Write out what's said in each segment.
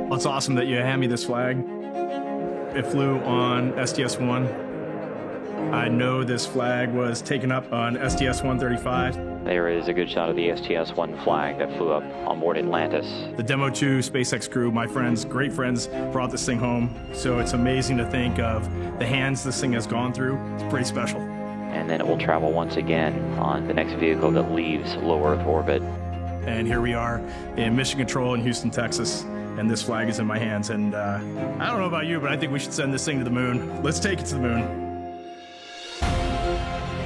Well, it's awesome that you hand me this flag. It flew on STS-1. I know this flag was taken up on STS-135. There is a good shot of the STS-1 flag that flew up on board Atlantis. The Demo 2 SpaceX crew, my friends, great friends, brought this thing home. So it's amazing to think of the hands this thing has gone through. It's pretty special. And then it will travel once again on the next vehicle that leaves low Earth orbit. And here we are in Mission Control in Houston, Texas. And this flag is in my hands. And I don't know about you, but I think we should send this thing to the moon. Let's take it to the moon.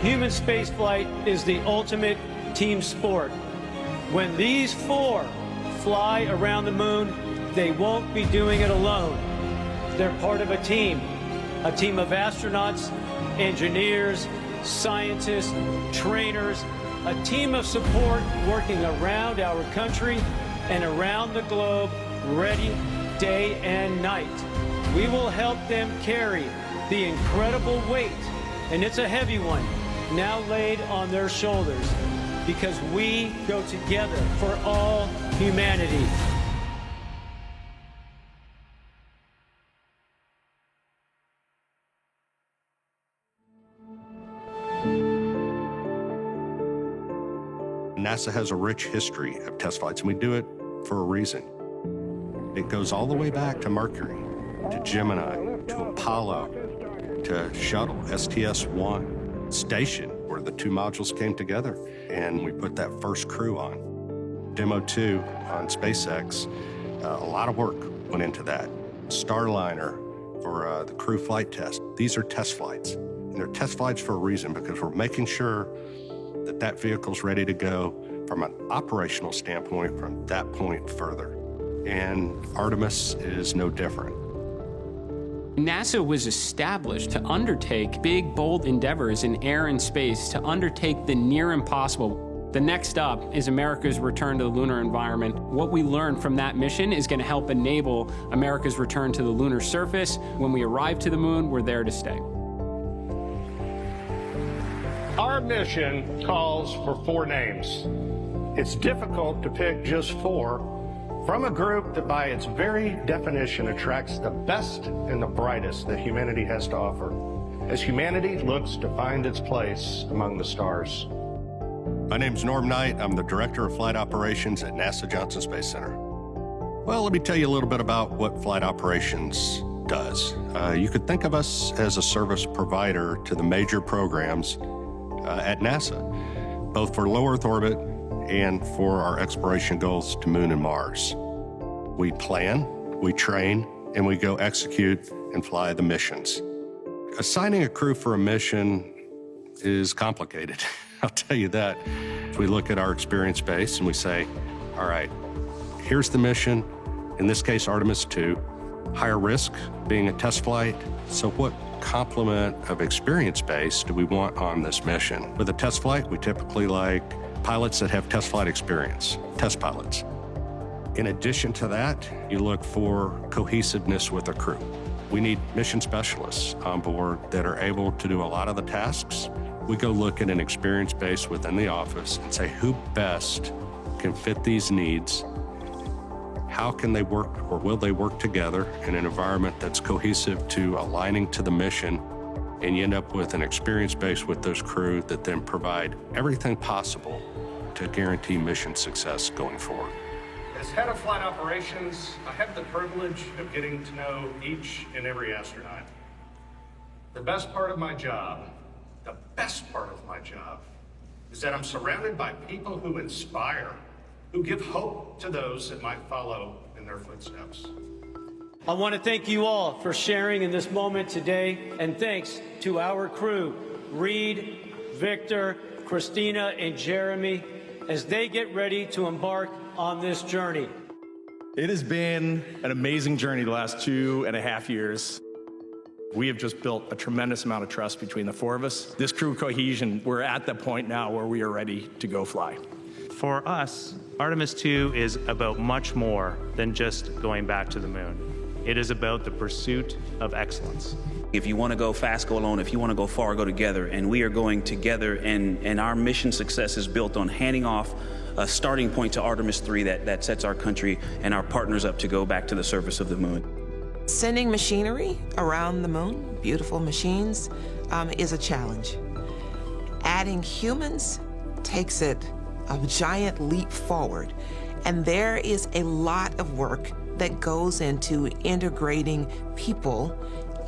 Human spaceflight is the ultimate team sport. When these four fly around the moon, they won't be doing it alone. They're part of a team of astronauts, engineers, scientists, trainers, a team of support working around our country and around the globe, ready day and night. We will help them carry the incredible weight, and it's a heavy one, now laid on their shoulders, because we go together for all humanity. NASA has a rich history of test flights, and we do it for a reason. It goes all the way back to Mercury, to Gemini, to Apollo, to Shuttle, STS-1, Station, where the two modules came together, and we put that first crew on. Demo 2 on SpaceX, a lot of work went into that. Starliner for the crew flight test. These are test flights, and they're test flights for a reason, because we're making sure that that vehicle's ready to go from an operational standpoint from that point further. And Artemis is no different. NASA was established to undertake big, bold endeavors in air and space, to undertake the near impossible. The next up is America's return to the lunar environment. What we learn from that mission is going to help enable America's return to the lunar surface. When we arrive to the moon, we're there to stay. Our mission calls for 4 names. It's difficult to pick just 4 from a group that by its very definition attracts the best and the brightest that humanity has to offer, as humanity looks to find its place among the stars. My name's Norm Knight. I'm the Director of Flight Operations at NASA Johnson Space Center. Well, let me tell you a little bit about what flight operations does. You could think of us as a service provider to the major programs at NASA, both for low Earth orbit and for our exploration goals to Moon and Mars. We plan, we train, and we go execute and fly the missions. Assigning a crew for a mission is complicated, I'll tell you that. We look at our experience base and we say, all right, here's the mission, in this case Artemis II, higher risk, being a test flight, so what complement of experience base do we want on this mission? With a test flight, we typically like pilots that have test flight experience, test pilots. In addition to that, you look for cohesiveness with a crew. We need mission specialists on board that are able to do a lot of the tasks. We go look at an experience base within the office and say, who best can fit these needs? How can they work, or will they work together in an environment that's cohesive to aligning to the mission? And you end up with an experience base with those crew that then provide everything possible to guarantee mission success going forward. As head of flight operations, I have the privilege of getting to know each and every astronaut. The best part of my job, is that I'm surrounded by people who inspire, who give hope to those that might follow in their footsteps. I want to thank you all for sharing in this moment today, and thanks to our crew, Reed, Victor, Christina, and Jeremy, as they get ready to embark on this journey. It has been an amazing journey the last 2.5 years. We have just built a tremendous amount of trust between the 4 of us. This crew cohesion, we're at the point now where we are ready to go fly. For us, Artemis II is about much more than just going back to the moon. It is about the pursuit of excellence. If you want to go fast, go alone. If you want to go far, go together. And we are going together, and our mission success is built on handing off a starting point to Artemis II that sets our country and our partners up to go back to the surface of the moon. Sending machinery around the moon, beautiful machines, is a challenge. Adding humans takes it a giant leap forward. And there is a lot of work that goes into integrating people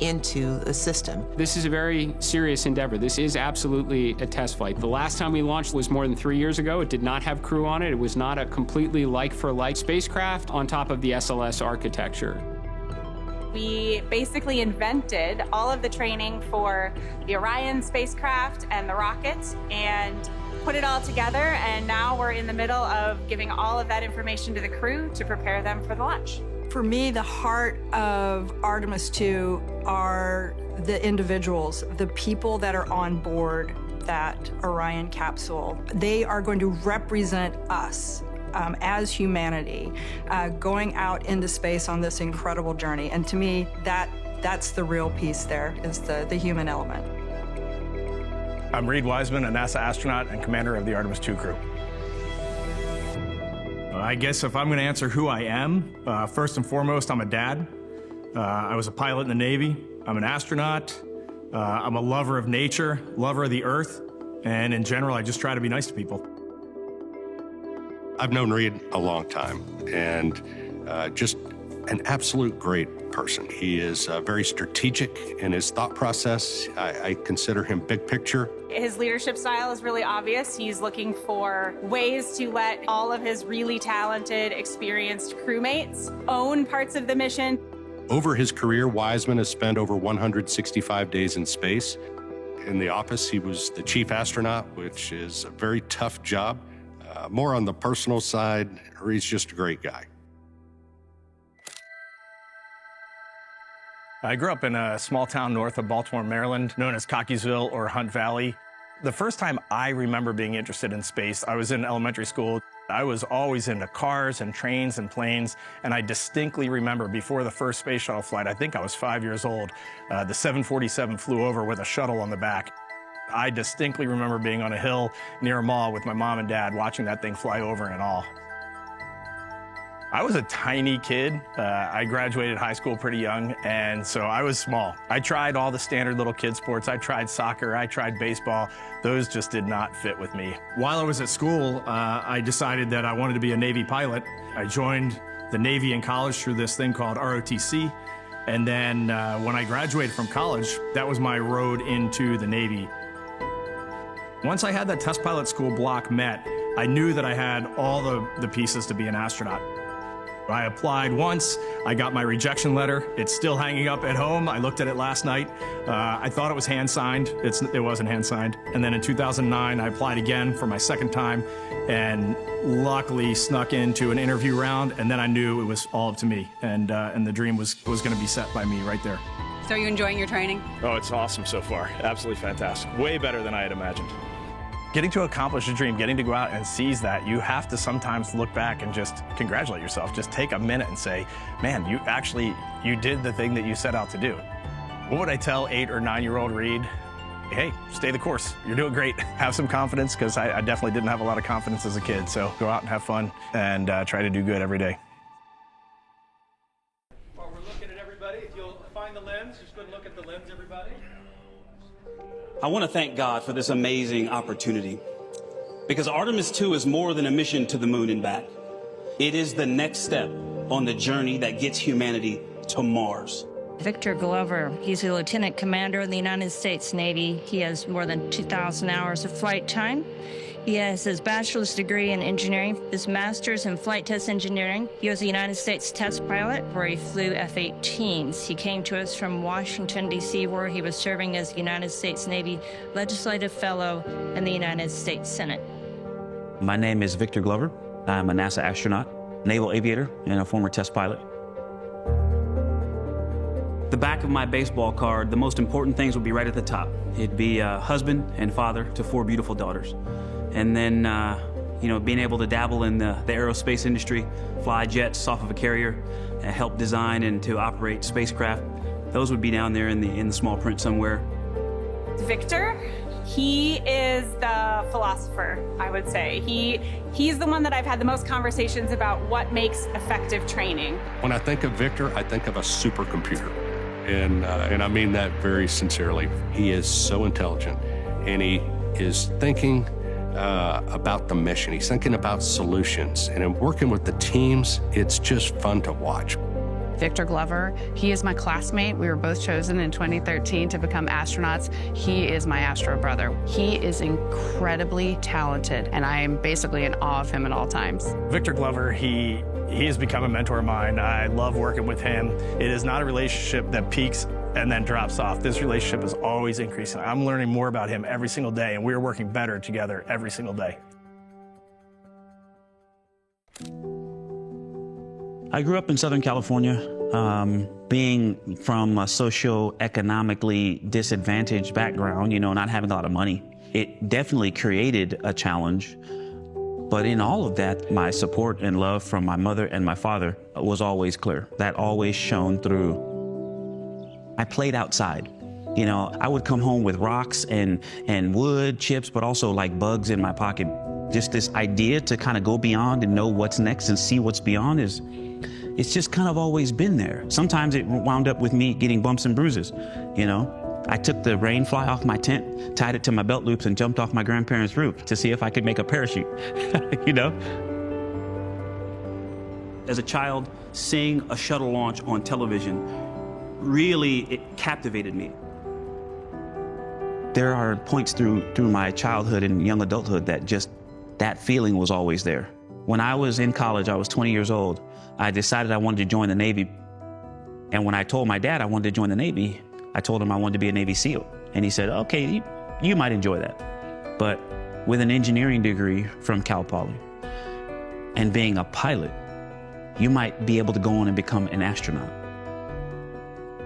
into the system. This is a very serious endeavor. This is absolutely a test flight. The last time we launched was more than 3 years ago. It did not have crew on it. It was not a completely like-for-like spacecraft on top of the SLS architecture. We basically invented all of the training for the Orion spacecraft and the rocket and put it all together, and now we're in the middle of giving all of that information to the crew to prepare them for the launch. For me, the heart of Artemis II are the individuals, the people that are on board that Orion capsule. They are going to represent us as humanity going out into space on this incredible journey. And to me, that's the real piece there, is the human element. I'm Reed Wiseman, a NASA astronaut and commander of the Artemis II crew. I guess if I'm going to answer who I am, first and foremost, I'm a dad. I was a pilot in the Navy. I'm an astronaut. I'm a lover of nature, lover of the Earth, and in general, I just try to be nice to people. I've known Reed a long time, and just an absolute great person. He is very strategic in his thought process. I consider him big picture. His leadership style is really obvious. He's looking for ways to let all of his really talented, experienced crewmates own parts of the mission. Over his career, Wiseman has spent over 165 days in space. In the office, he was the chief astronaut, which is a very tough job. More on the personal side, Reed's just a great guy. I grew up in a small town north of Baltimore, Maryland, known as Cockeysville or Hunt Valley. The first time I remember being interested in space, I was in elementary school. I was always into cars and trains and planes, and I distinctly remember before the first space shuttle flight, I think I was 5 years old, the 747 flew over with a shuttle on the back. I distinctly remember being on a hill near a mall with my mom and dad watching that thing fly over and all. I was a tiny kid. I graduated high school pretty young, and so I was small. I tried all the standard little kid sports. I tried soccer, I tried baseball. Those just did not fit with me. While I was at school, I decided that I wanted to be a Navy pilot. I joined the Navy in college through this thing called ROTC. And then when I graduated from college, that was my road into the Navy. Once I had that test pilot school block met, I knew that I had all the pieces to be an astronaut. I applied once, I got my rejection letter. It's still hanging up at home. I looked at it last night. I thought it was hand-signed. It wasn't hand-signed. And then in 2009, I applied again for my second time and luckily snuck into an interview round, and then I knew it was all up to me, and the dream was gonna be set by me right there. So are you enjoying your training? Oh, it's awesome so far. Absolutely fantastic. Way better than I had imagined. Getting to accomplish a dream, getting to go out and seize that, you have to sometimes look back and just congratulate yourself. Just take a minute and say, man, you did the thing that you set out to do. What would I tell 8 or 9-year-old Reed? Hey, stay the course. You're doing great. Have some confidence, because I definitely didn't have a lot of confidence as a kid. So go out and have fun and try to do good every day. While we're looking at everybody, if you'll find the lens, just go and look at the lens, everybody. I want to thank God for this amazing opportunity, because Artemis II is more than a mission to the moon and back. It is the next step on the journey that gets humanity to Mars. Victor Glover, he's a lieutenant commander in the United States Navy. He has more than 2,000 hours of flight time. He has his bachelor's degree in engineering, his master's in flight test engineering. He was a United States test pilot where he flew F-18s. He came to us from Washington, D.C., where he was serving as United States Navy Legislative Fellow in the United States Senate. My name is Victor Glover. I'm a NASA astronaut, naval aviator, and a former test pilot. The back of my baseball card, the most important things would be right at the top. It'd be a husband and father to 4 beautiful daughters. And then, being able to dabble in the aerospace industry, fly jets off of a carrier, help design and to operate spacecraft, Those would be down there in the small print somewhere. Victor, he is the philosopher, I would say. He's the one that I've had the most conversations about what makes effective training. When I think of Victor, I think of a supercomputer. And I mean that very sincerely. He is so intelligent, and he is thinking about the mission. He's thinking about solutions. And in working with the teams, it's just fun to watch. Victor Glover, he is my classmate. We were both chosen in 2013 to become astronauts. He is my astro brother. He is incredibly talented, and I am basically in awe of him at all times. Victor Glover, he has become a mentor of mine. I love working with him. It is not a relationship that peaks and then drops off. This relationship is always increasing. I'm learning more about him every single day, and we're working better together every single day. I grew up in Southern California. Being from a socio-economically disadvantaged background, you know, not having a lot of money, it definitely created a challenge. But in all of that, my support and love from my mother and my father was always clear. That always shone through. I played outside. You know, I would come home with rocks and wood chips, but also like bugs in my pocket. Just this idea to kind of go beyond and know what's next and see what's beyond it's just kind of always been there. Sometimes it wound up with me getting bumps and bruises, you know. I took the rain fly off my tent, tied it to my belt loops, and jumped off my grandparents' roof to see if I could make a parachute, you know. As a child, seeing a shuttle launch on television, really, it captivated me. There are points through my childhood and young adulthood that feeling was always there. When I was in college, I was 20 years old. I decided I wanted to join the Navy. And when I told my dad I wanted to join the Navy, I told him I wanted to be a Navy SEAL. And he said, okay, you might enjoy that. But with an engineering degree from Cal Poly and being a pilot, you might be able to go on and become an astronaut.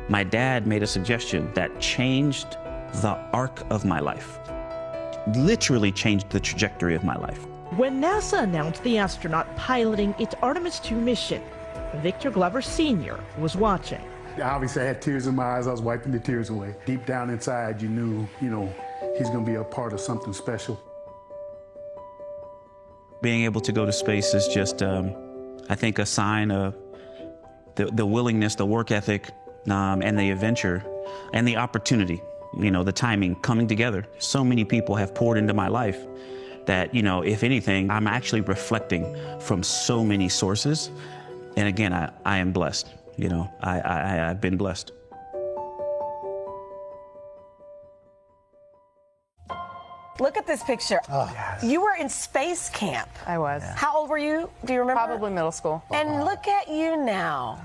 My dad made a suggestion that changed the arc of my life. Literally changed the trajectory of my life. When NASA announced the astronaut piloting its Artemis II mission, Victor Glover Sr. was watching. Obviously, I had tears in my eyes. I was wiping the tears away. Deep down inside, you knew, he's going to be a part of something special. Being able to go to space is just, I think, a sign of the willingness, the work ethic, and the adventure, and the opportunity, the timing coming together. So many people have poured into my life that, if anything, I'm actually reflecting from so many sources. And again, I am blessed. I've been blessed. Look at this picture. Oh, yes. You were in space camp. I was. Yeah. How old were you? Do you remember? Probably middle school. And look at you now.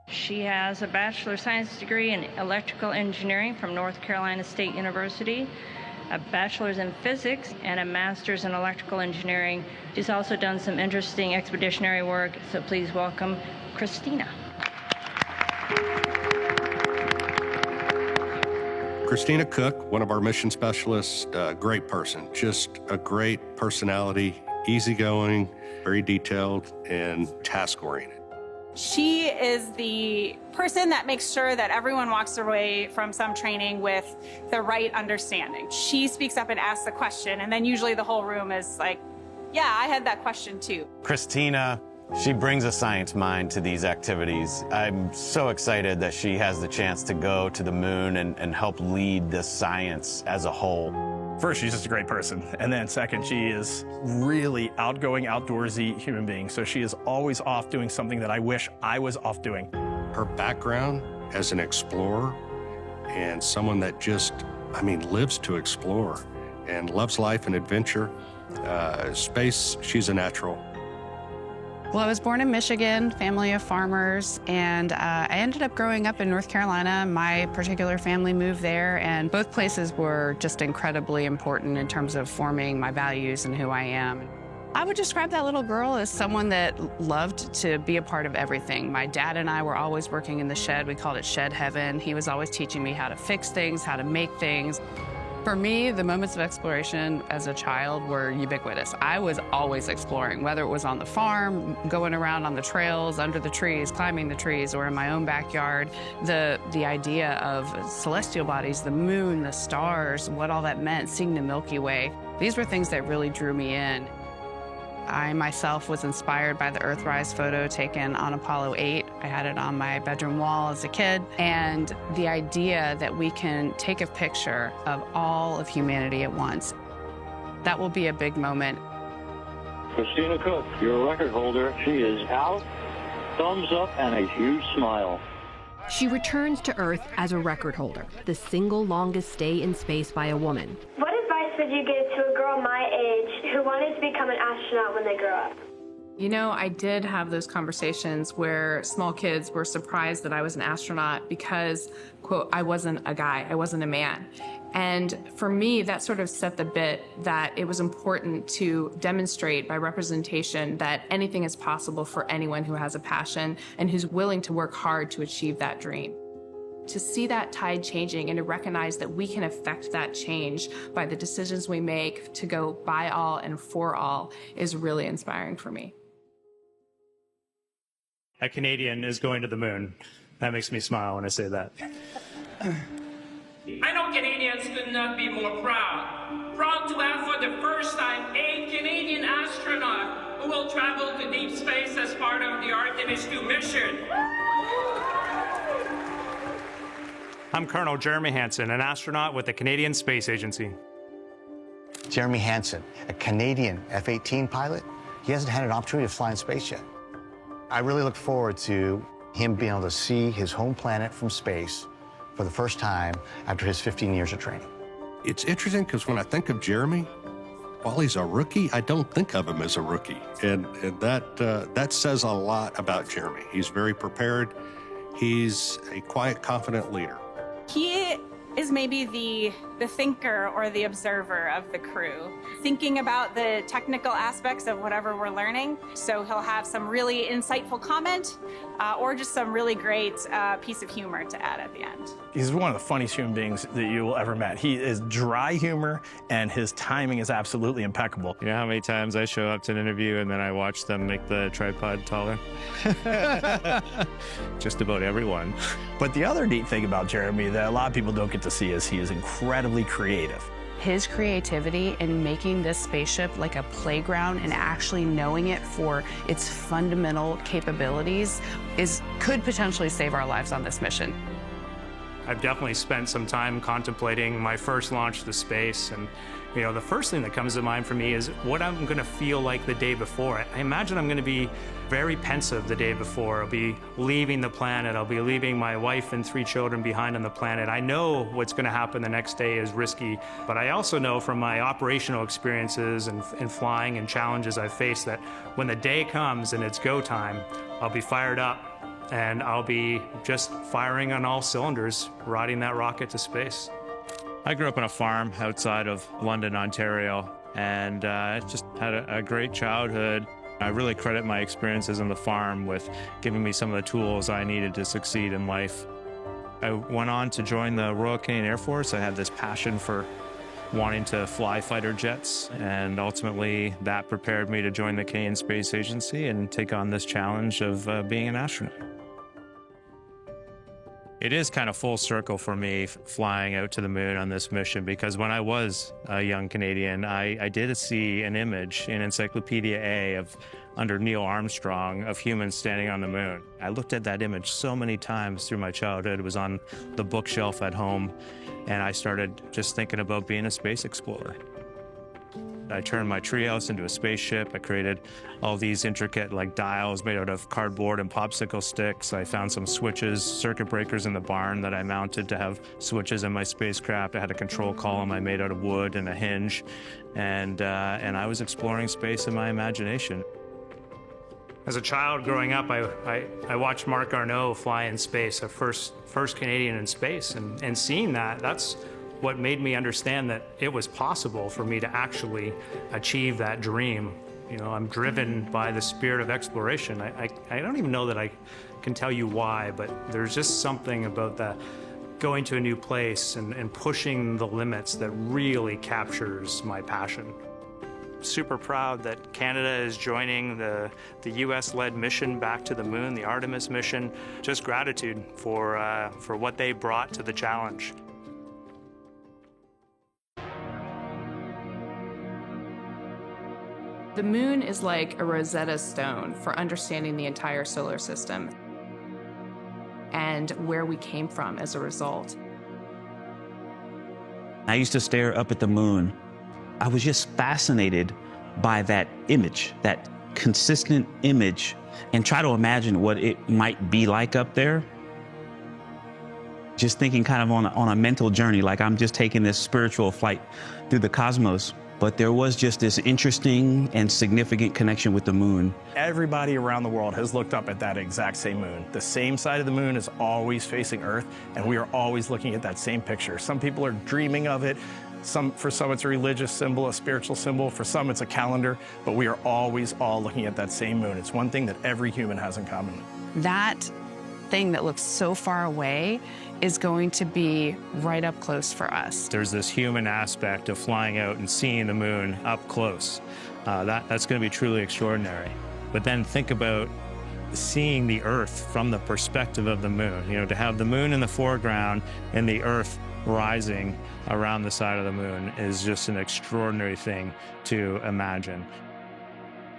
She has a Bachelor of Science degree in Electrical Engineering from North Carolina State University, a Bachelor's in Physics, and a Master's in Electrical Engineering. She's also done some interesting expeditionary work, so please welcome Christina. Christina Cook, one of our mission specialists, great person, just a great personality, easygoing, very detailed, and task-oriented. She is the person that makes sure that everyone walks away from some training with the right understanding. She speaks up and asks the question, and then usually the whole room is like, yeah, I had that question too. Christina, she brings a science mind to these activities. I'm so excited that she has the chance to go to the moon and help lead the science as a whole. First, she's just a great person. And then second, she is really outgoing, outdoorsy human being. So she is always off doing something that I wish I was off doing. Her background as an explorer and someone that just, lives to explore and loves life and adventure, space, she's a natural. Well, I was born in Michigan, family of farmers, and I ended up growing up in North Carolina. My particular family moved there, and both places were just incredibly important in terms of forming my values and who I am. I would describe that little girl as someone that loved to be a part of everything. My dad and I were always working in the shed. We called it shed heaven. He was always teaching me how to fix things, how to make things. For me, the moments of exploration as a child were ubiquitous. I was always exploring, whether it was on the farm, going around on the trails, under the trees, climbing the trees, or in my own backyard. The idea of celestial bodies, the moon, the stars, what all that meant, seeing the Milky Way, these were things that really drew me in. I myself was inspired by the Earthrise photo taken on Apollo 8. I had it on my bedroom wall as a kid. And the idea that we can take a picture of all of humanity at once, that will be a big moment. Christina Cook, your record holder, she is out, thumbs up, and a huge smile. She returns to Earth as a record holder, the single longest stay in space by a woman. What advice would you give to a girl my age who wanted to become an astronaut when they grow up? You know, I did have those conversations where small kids were surprised that I was an astronaut because, quote, I wasn't a guy, I wasn't a man. And for me, that sort of set the bit that it was important to demonstrate by representation that anything is possible for anyone who has a passion and who's willing to work hard to achieve that dream. To see that tide changing and to recognize that we can affect that change by the decisions we make to go by all and for all is really inspiring for me. A Canadian is going to the moon. That makes me smile when I say that. I know Canadians could not be more proud. Proud to have for the first time a Canadian astronaut who will travel to deep space as part of the Artemis II mission. I'm Colonel Jeremy Hansen, an astronaut with the Canadian Space Agency. Jeremy Hansen, a Canadian F-18 pilot. He hasn't had an opportunity to fly in space yet. I really look forward to him being able to see his home planet from space for the first time after his 15 years of training. It's interesting because when I think of Jeremy, while he's a rookie, I don't think of him as a rookie. And that says a lot about Jeremy. He's very prepared. He's a quiet, confident leader. He is maybe the thinker or the observer of the crew, thinking about the technical aspects of whatever we're learning. So he'll have some really insightful comment or just some really great piece of humor to add at the end. He's one of the funniest human beings that you will ever met. He is dry humor, and his timing is absolutely impeccable. You know how many times I show up to an interview and then I watch them make the tripod taller? Just about everyone. But the other neat thing about Jeremy that a lot of people don't get to see is he is incredibly creative. His creativity in making this spaceship like a playground and actually knowing it for its fundamental capabilities could potentially save our lives on this mission. I've definitely spent some time contemplating my first launch to space, and you know, the first thing that comes to mind for me is what I'm going to feel like the day before. I imagine I'm going to be very pensive the day before. I'll be leaving the planet. I'll be leaving my wife and 3 children behind on the planet. I know what's going to happen the next day is risky, but I also know from my operational experiences and flying and challenges I've faced that when the day comes and it's go time, I'll be fired up and I'll be just firing on all cylinders, riding that rocket to space. I grew up on a farm outside of London, Ontario, and just had a great childhood. I really credit my experiences on the farm with giving me some of the tools I needed to succeed in life. I went on to join the Royal Canadian Air Force. I had this passion for wanting to fly fighter jets, and ultimately that prepared me to join the Canadian Space Agency and take on this challenge of being an astronaut. It is kind of full circle for me flying out to the moon on this mission, because when I was a young Canadian, I did see an image in Encyclopedia A under Neil Armstrong of humans standing on the moon. I looked at that image so many times through my childhood. It was on the bookshelf at home, and I started just thinking about being a space explorer. I turned my treehouse into a spaceship. I created all these intricate dials made out of cardboard and popsicle sticks. I found some switches, circuit breakers in the barn that I mounted to have switches in my spacecraft. I had a control column I made out of wood and a hinge. And I was exploring space in my imagination. As a child growing up, I watched Marc Garneau fly in space, a first Canadian in space, and seeing that's what made me understand that it was possible for me to actually achieve that dream. You know, I'm driven by the spirit of exploration. I don't even know that I can tell you why, but there's just something about going to a new place and pushing the limits that really captures my passion. Super proud that Canada is joining the U.S.-led mission back to the moon, the Artemis mission. Just gratitude for what they brought to the challenge. The moon is like a Rosetta Stone for understanding the entire solar system and where we came from as a result. I used to stare up at the moon. I was just fascinated by that image, that consistent image, and try to imagine what it might be like up there. Just thinking kind of on a mental journey, like I'm just taking this spiritual flight through the cosmos. But there was just this interesting and significant connection with the moon. Everybody around the world has looked up at that exact same moon. The same side of the moon is always facing Earth, and we are always looking at that same picture. Some people are dreaming of it. For some it's a religious symbol, a spiritual symbol. For some it's a calendar, but we are always all looking at that same moon. It's one thing that every human has in common. That thing that looks so far away is going to be right up close for us. There's this human aspect of flying out and seeing the moon up close. That's going to be truly extraordinary. But then think about seeing the Earth from the perspective of the moon. You know, to have the moon in the foreground and the Earth rising around the side of the moon is just an extraordinary thing to imagine.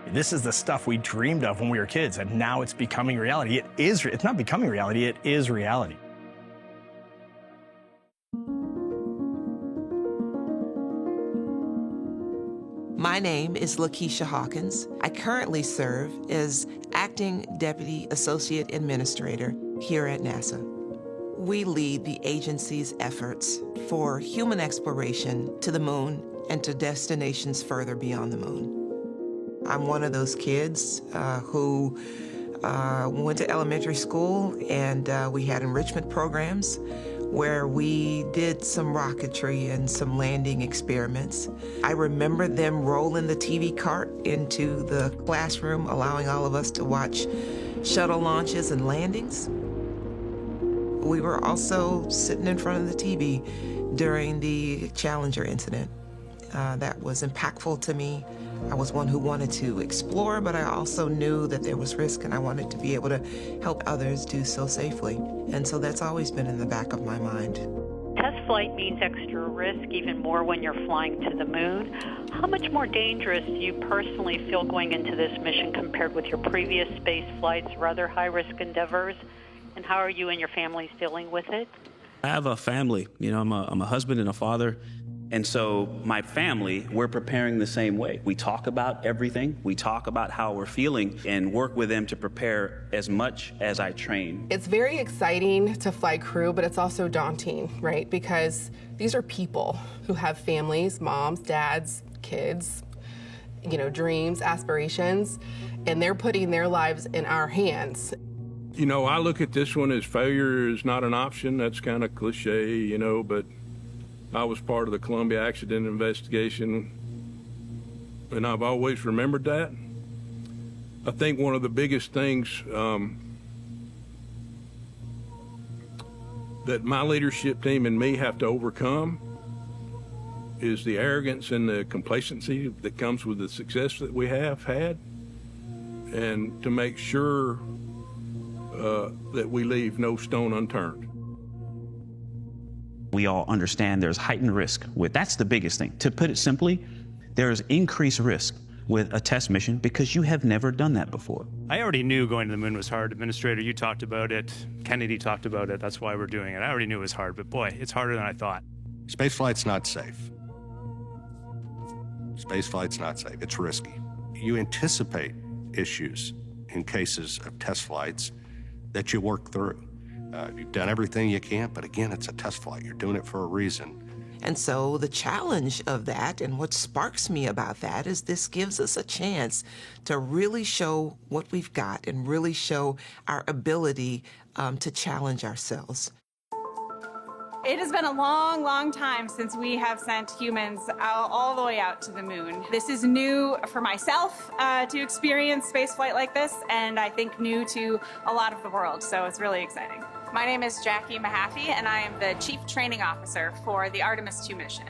This is the stuff we dreamed of when we were kids, and now it's becoming reality. It's not becoming reality, it is reality. My name is Lakeisha Hawkins. I currently serve as Acting Deputy Associate Administrator here at NASA. We lead the agency's efforts for human exploration to the moon and to destinations further beyond the moon. I'm one of those kids who went to elementary school, and we had enrichment programs where we did some rocketry and some landing experiments. I remember them rolling the TV cart into the classroom, allowing all of us to watch shuttle launches and landings. We were also sitting in front of the TV during the Challenger incident. That was impactful to me. I was one who wanted to explore, but I also knew that there was risk, and I wanted to be able to help others do so safely. And so that's always been in the back of my mind. Test flight means extra risk, even more when you're flying to the moon. How much more dangerous do you personally feel going into this mission compared with your previous space flights or other high-risk endeavors? And how are you and your families dealing with it? I have a family. You know, I'm a husband and a father. And so my family, we're preparing the same way. We talk about everything. We talk about how we're feeling and work with them to prepare as much as I train. It's very exciting to fly crew, but it's also daunting, right? Because these are people who have families, moms, dads, kids, you know, dreams, aspirations, and they're putting their lives in our hands. You know, I look at this one as failure is not an option. That's kind of cliche, you know, but I was part of the Columbia accident investigation, and I've always remembered that. I think one of the biggest things that my leadership team and me have to overcome is the arrogance and the complacency that comes with the success that we have had, and to make sure that we leave no stone unturned. We all understand there's heightened risk with, that's the biggest thing. To put it simply, there's increased risk with a test mission because you have never done that before. I already knew going to the moon was hard. Administrator, you talked about it. Kennedy talked about it. That's why we're doing it. I already knew it was hard, but boy, it's harder than I thought. Spaceflight's not safe. Spaceflight's not safe. It's risky. You anticipate issues in cases of test flights that you work through. You've done everything you can, but again, it's a test flight. You're doing it for a reason. And so the challenge of that, and what sparks me about that, is this gives us a chance to really show what we've got and really show our ability to challenge ourselves. It has been a long, long time since we have sent humans all the way out to the moon. This is new for myself to experience spaceflight like this, and I think new to a lot of the world, so it's really exciting. My name is Jackie Mahaffey, and I am the Chief Training Officer for the Artemis II mission.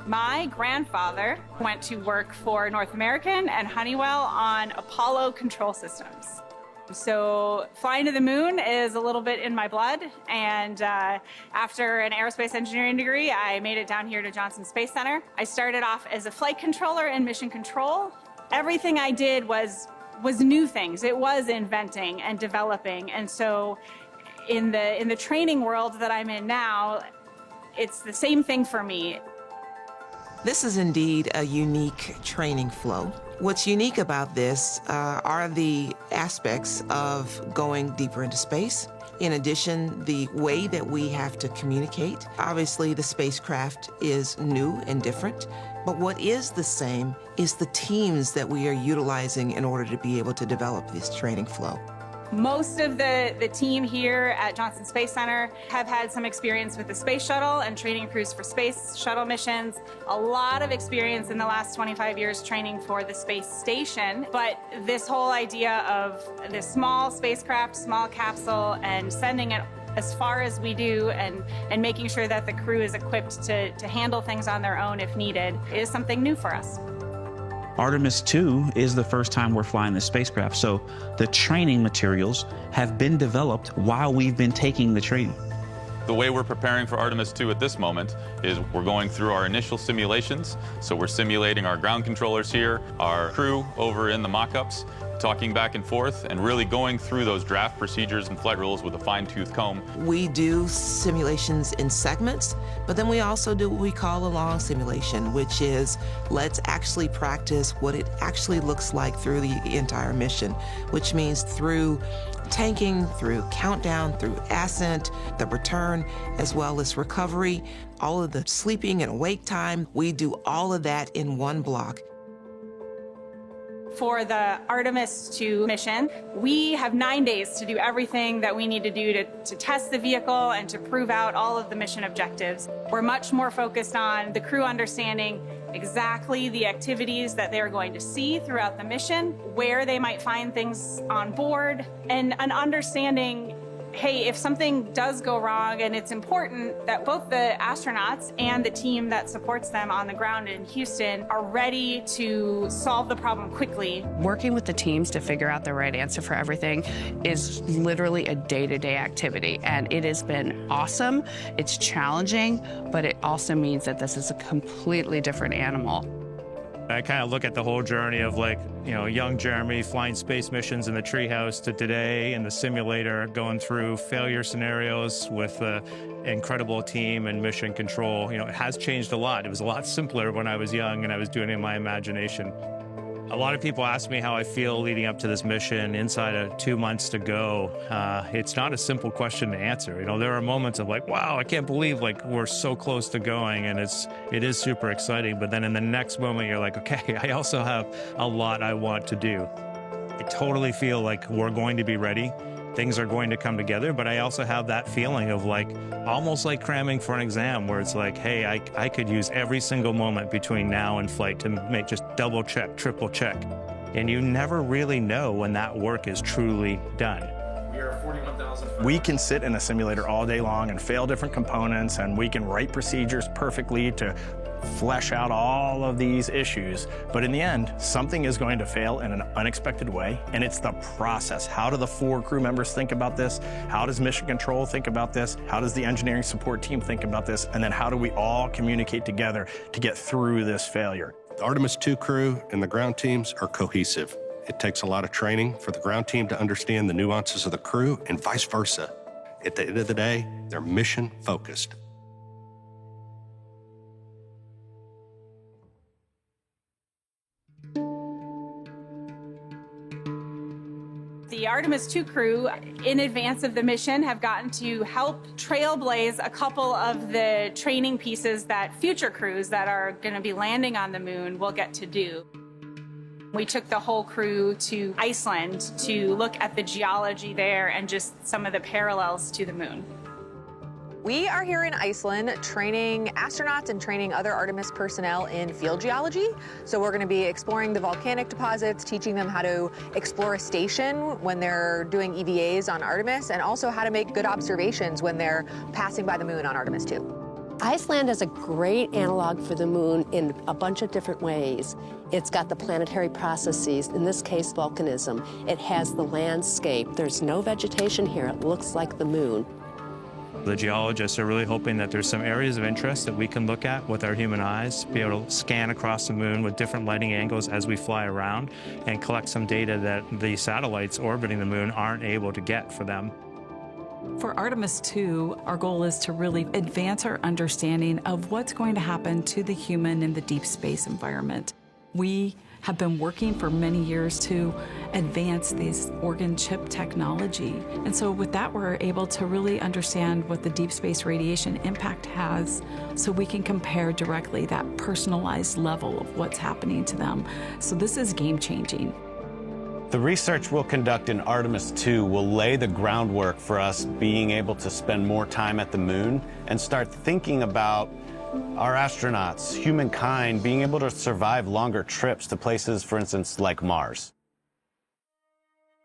My grandfather went to work for North American and Honeywell on Apollo control systems. So flying to the moon is a little bit in my blood, and after an aerospace engineering degree, I made it down here to Johnson Space Center. I started off as a flight controller in mission control. Everything I did was new things. It was inventing and developing, and so in the training world that I'm in now, it's the same thing for me. This is indeed a unique training flow. What's unique about this are the aspects of going deeper into space. In addition, the way that we have to communicate. Obviously, the spacecraft is new and different, but what is the same is the teams that we are utilizing in order to be able to develop this training flow. Most of the team here at Johnson Space Center have had some experience with the space shuttle and training crews for space shuttle missions. A lot of experience in the last 25 years training for the space station. But this whole idea of this small spacecraft, small capsule, and sending it as far as we do and making sure that the crew is equipped to handle things on their own if needed is something new for us. Artemis II is the first time we're flying this spacecraft, so the training materials have been developed while we've been taking the training. The way we're preparing for Artemis II at this moment is we're going through our initial simulations. So we're simulating our ground controllers here, our crew over in the mock-ups, talking back and forth, and really going through those draft procedures and flight rules with a fine-tooth comb. We do simulations in segments, but then we also do what we call a long simulation, which is let's actually practice what it actually looks like through the entire mission, which means through tanking, through countdown, through ascent, the return, as well as recovery, all of the sleeping and awake time. We do all of that in one block. For the Artemis II mission, we have 9 days to do everything that we need to do to test the vehicle and to prove out all of the mission objectives. We're much more focused on the crew understanding exactly the activities that they're going to see throughout the mission, where they might find things on board, and an understanding, hey, if something does go wrong, and it's important that both the astronauts and the team that supports them on the ground in Houston are ready to solve the problem quickly. Working with the teams to figure out the right answer for everything is literally a day-to-day activity, and it has been awesome. It's challenging, but it also means that this is a completely different animal. I kind of look at the whole journey of young Jeremy flying space missions in the treehouse to today in the simulator, going through failure scenarios with an incredible team and mission control. It has changed a lot. It was a lot simpler when I was young and I was doing it in my imagination. A lot of people ask me how I feel leading up to this mission inside of 2 months to go. It's not a simple question to answer. There are moments of wow, I can't believe we're so close to going, and it is super exciting. But then in the next moment, you're like, okay, I also have a lot I want to do. I totally feel like we're going to be ready. Things are going to come together, but I also have that feeling of almost like cramming for an exam where it's hey, I could use every single moment between now and flight to make just double check, triple check. And you never really know when that work is truly done. We can sit in a simulator all day long and fail different components, and we can write procedures perfectly to flesh out all of these issues. But in the end, something is going to fail in an unexpected way, and it's the process. How do the 4 crew members think about this? How does mission control think about this? How does the engineering support team think about this? And then how do we all communicate together to get through this failure? The Artemis II crew and the ground teams are cohesive. It takes a lot of training for the ground team to understand the nuances of the crew and vice versa. At the end of the day, they're mission focused. The Artemis II crew, in advance of the mission, have gotten to help trailblaze a couple of the training pieces that future crews that are going to be landing on the moon will get to do. We took the whole crew to Iceland to look at the geology there and just some of the parallels to the moon. We are here in Iceland training astronauts and training other Artemis personnel in field geology. So we're going to be exploring the volcanic deposits, teaching them how to explore a station when they're doing EVAs on Artemis, and also how to make good observations when they're passing by the moon on Artemis II. Iceland is a great analog for the moon in a bunch of different ways. It's got the planetary processes, in this case volcanism. It has the landscape. There's no vegetation here. It looks like the moon. The geologists are really hoping that there's some areas of interest that we can look at with our human eyes, be able to scan across the moon with different lighting angles as we fly around and collect some data that the satellites orbiting the moon aren't able to get for them. For Artemis II, our goal is to really advance our understanding of what's going to happen to the human in the deep space environment. We have been working for many years to advance these organ chip technology. And so with that, we're able to really understand what the deep space radiation impact has so we can compare directly that personalized level of what's happening to them. So this is game-changing. The research we'll conduct in Artemis II will lay the groundwork for us being able to spend more time at the moon and start thinking about our astronauts, humankind, being able to survive longer trips to places, for instance, like Mars.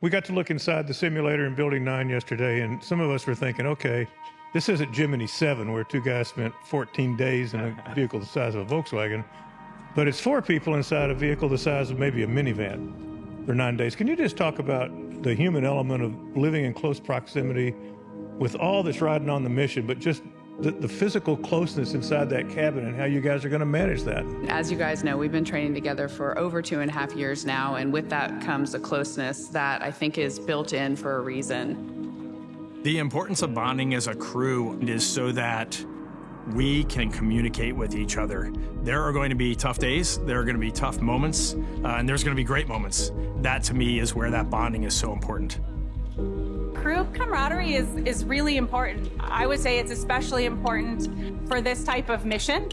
We got to look inside the simulator in Building 9 yesterday, and some of us were thinking, okay, this isn't Gemini 7, where 2 guys spent 14 days in a vehicle the size of a Volkswagen, but it's 4 people inside a vehicle the size of maybe a minivan for 9 days. Can you just talk about the human element of living in close proximity with all that's riding on the mission, but just the physical closeness inside that cabin and how you guys are going to manage that? As you guys know, we've been training together for over 2.5 years now, and with that comes a closeness that I think is built in for a reason. The importance of bonding as a crew is so that we can communicate with each other. There are going to be tough days, there are going to be tough moments, and there's going to be great moments. That, to me, is where that bonding is so important. Crew camaraderie is really important. I would say it's especially important for this type of mission.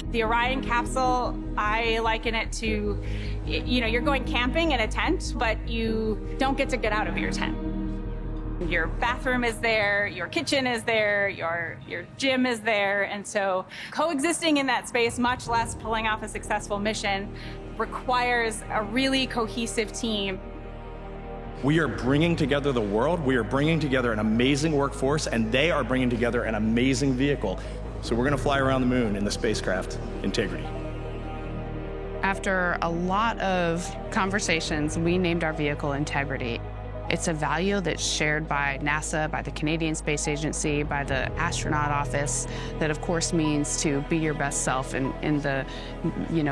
The Orion capsule, I liken it to, you're going camping in a tent, but you don't get to get out of your tent. Your bathroom is there, your kitchen is there, your gym is there, and so coexisting in that space, much less pulling off a successful mission, requires a really cohesive team. We are bringing together the world, we are bringing together an amazing workforce, and they are bringing together an amazing vehicle. So we're going to fly around the moon in the spacecraft Integrity. After a lot of conversations, we named our vehicle Integrity. It's a value that's shared by NASA, by the Canadian Space Agency, by the astronaut office, that of course means to be your best self in the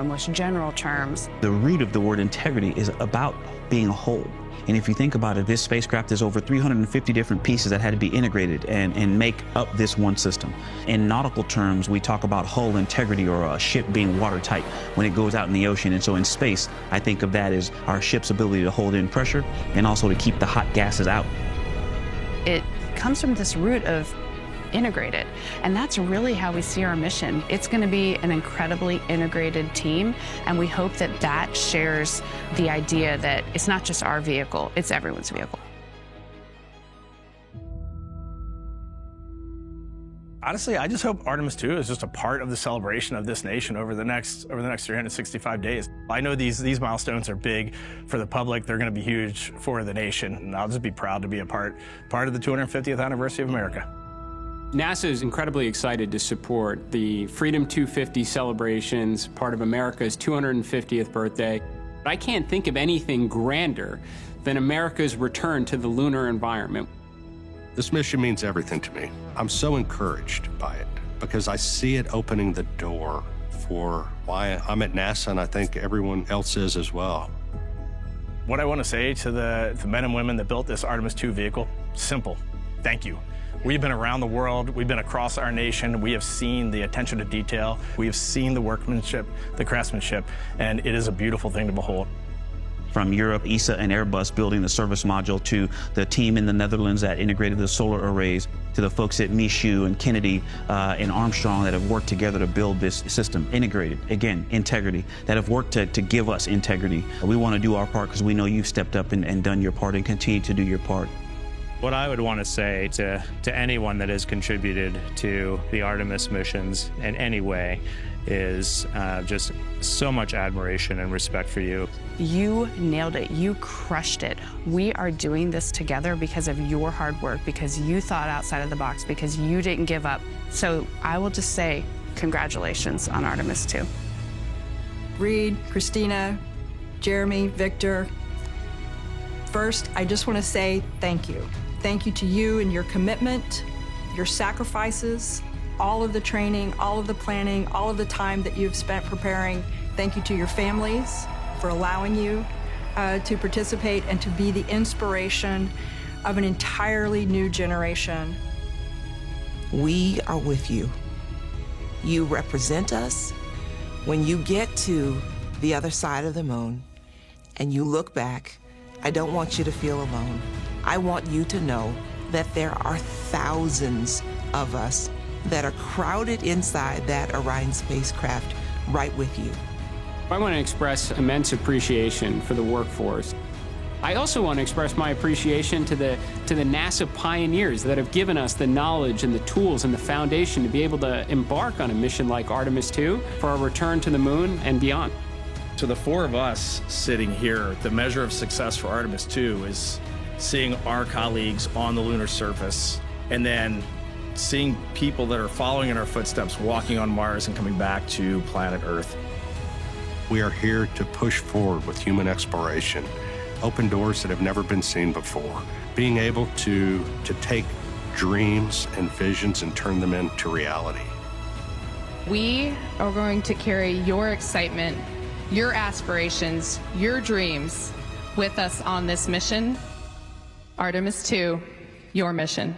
most general terms. The root of the word integrity is about being a whole. And if you think about it, this spacecraft is over 350 different pieces that had to be integrated and make up this one system. In nautical terms, we talk about hull integrity or a ship being watertight when it goes out in the ocean. And so in space, I think of that as our ship's ability to hold in pressure and also to keep the hot gases out. It comes from this root of integrated, and that's really how we see our mission. It's going to be an incredibly integrated team, and we hope that that shares the idea that it's not just our vehicle, it's everyone's vehicle. Honestly, I just hope Artemis II is just a part of the celebration of this nation over the next 365 days. I know these milestones are big for the public. They're going to be huge for the nation, and I'll just be proud to be a part of the 250th anniversary of America. NASA is incredibly excited to support the Freedom 250 celebrations, part of America's 250th birthday. I can't think of anything grander than America's return to the lunar environment. This mission means everything to me. I'm so encouraged by it because I see it opening the door for why I'm at NASA, and I think everyone else is as well. What I want to say to the men and women that built this Artemis II vehicle, simple, thank you. We've been around the world, we've been across our nation, we have seen the attention to detail, we have seen the workmanship, the craftsmanship, and it is a beautiful thing to behold. From Europe, ESA and Airbus building the service module, to the team in the Netherlands that integrated the solar arrays, to the folks at Michoud and Kennedy and Armstrong that have worked together to build this system. Integrated, again, integrity, that have worked to give us integrity. We want to do our part because we know you've stepped up and done your part and continue to do your part. What I would want to say to anyone that has contributed to the Artemis missions in any way is just so much admiration and respect for you. You nailed it. You crushed it. We are doing this together because of your hard work, because you thought outside of the box, because you didn't give up. So I will just say congratulations on Artemis II. Reed, Christina, Jeremy, Victor. First, I just want to say thank you. Thank you to you and your commitment, your sacrifices, all of the training, all of the planning, all of the time that you've spent preparing. Thank you to your families for allowing you to participate and to be the inspiration of an entirely new generation. We are with you. You represent us. When you get to the other side of the moon and you look back, I don't want you to feel alone. I want you to know that there are thousands of us that are crowded inside that Orion spacecraft right with you. I want to express immense appreciation for the workforce. I also want to express my appreciation to the NASA pioneers that have given us the knowledge and the tools and the foundation to be able to embark on a mission like Artemis II for our return to the moon and beyond. To the four of us sitting here, the measure of success for Artemis II is seeing our colleagues on the lunar surface and then seeing people that are following in our footsteps, walking on Mars and coming back to planet Earth. We are here to push forward with human exploration, open doors that have never been seen before, being able to take dreams and visions and turn them into reality. We are going to carry your excitement, your aspirations, your dreams with us on this mission. Artemis II, your mission.